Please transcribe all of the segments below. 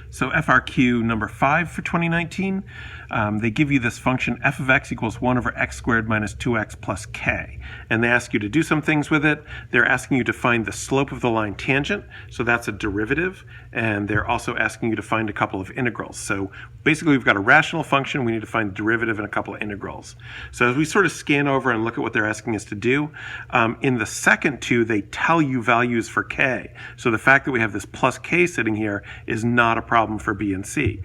So FRQ number 5 for 2019, they give you this function f of x equals 1 over x squared minus 2x plus k. And they ask you to do some things with it. They're asking you to find the slope of the line tangent, so that's a derivative. And they're also asking you to find a couple of integrals. So basically we've got a rational function, we need to find the derivative and a couple of integrals. So as we sort of scan over and look at what they're asking us to do, in the second two, they tell you values for k. So the fact that we have this plus k sitting here is not a problem for B and C.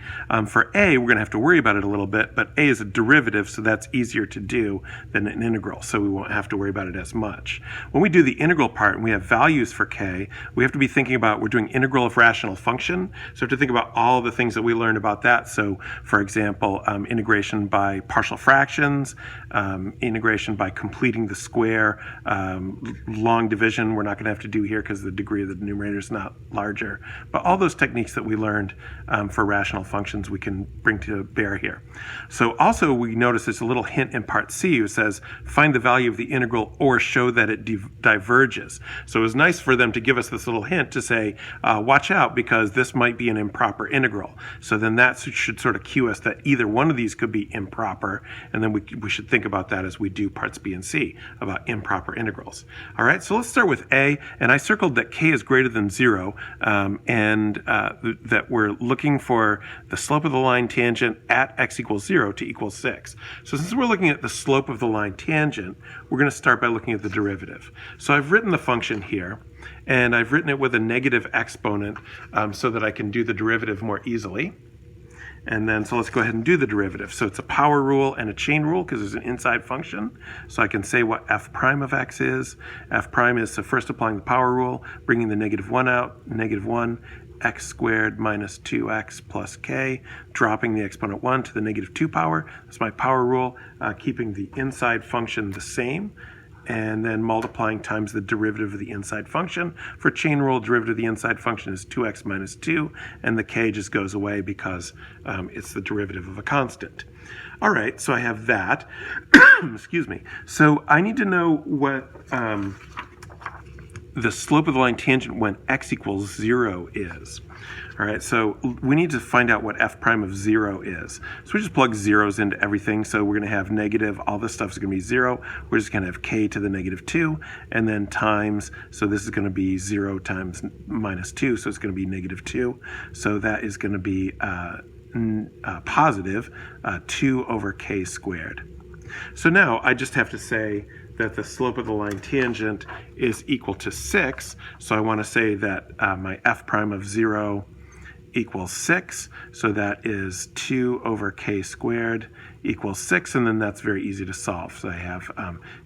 For A, we're going to have to worry about it a little bit, but A is a derivative, so that's easier to do than an integral, so we won't have to worry about it as much. When we do the integral part and we have values for k, we have to be thinking about, we're doing integral of rational function, so we have to think about all the things that we learned about that. So, for example, integration by partial fractions, integration by completing the square, long division we're not going to have to do here because the degree of the numerator is not larger. But all those techniques that we learned for rational functions we can bring to bear here. So also we notice there's a little hint in part C who says find the value of the integral or show that it diverges. So it was nice for them to give us this little hint to say watch out because this might be an improper integral. So then that should sort of cue us that either one of these could be improper, and then we should think about that as we do parts B and C about improper integrals. All right, so let's start with A, and I circled that k is greater than 0 and that we're looking for the slope of the line tangent at x equals 0 to equal 6. So since we're looking at the slope of the line tangent, we're going to start by looking at the derivative. So I've written the function here, and I've written it with a negative exponent so that I can do the derivative more easily. And then, so let's go ahead and do the derivative. So it's a power rule and a chain rule because there's an inside function. So I can say what f prime of x is. F prime is, so first applying the power rule, bringing the negative 1 out, negative 1, x squared minus 2x plus k, dropping the exponent 1 to the negative 2 power. That's my power rule, keeping the inside function the same, and then multiplying times the derivative of the inside function. For chain rule, derivative of the inside function is 2x minus 2, and the k just goes away because it's the derivative of a constant. All right, so I have that. Excuse me. So I need to know what the slope of the line tangent when x equals 0 is. All right, so we need to find out what f prime of 0 is. So we just plug zeros into everything. So we're going to have negative, all this stuff is going to be 0. We're just going to have k to the negative 2, and then times, so this is going to be 0 times minus 2, so it's going to be negative 2. So that is going to be positive 2 over k squared. So now I just have to say that the slope of the line tangent is equal to 6. So I want to say that my f prime of 0 equals 6. So that is 2 over k squared equals 6. And then that's very easy to solve. So I have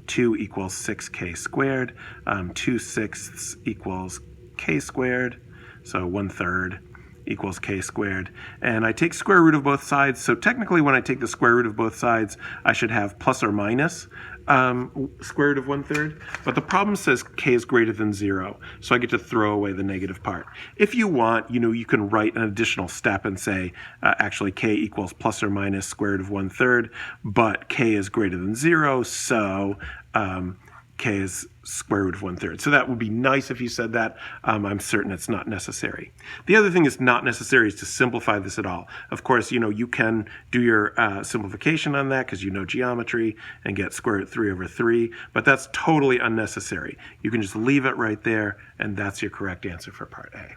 2 equals 6k squared. 2/6 equals k squared. So 1/3 equals k squared. And I take square root of both sides. So technically when I take the square root of both sides, I should have plus or minus square root of 1/3, but the problem says k is greater than 0, so I get to throw away the negative part. If you want, you can write an additional step and say actually k equals plus or minus square root of 1/3, but k is greater than 0, so k is square root of 1/3. So that would be nice if you said that. I'm certain it's not necessary. The other thing is not necessary is to simplify this at all. Of course, you can do your simplification on that because you know geometry and get square root 3 over 3, but that's totally unnecessary. You can just leave it right there, and that's your correct answer for part A.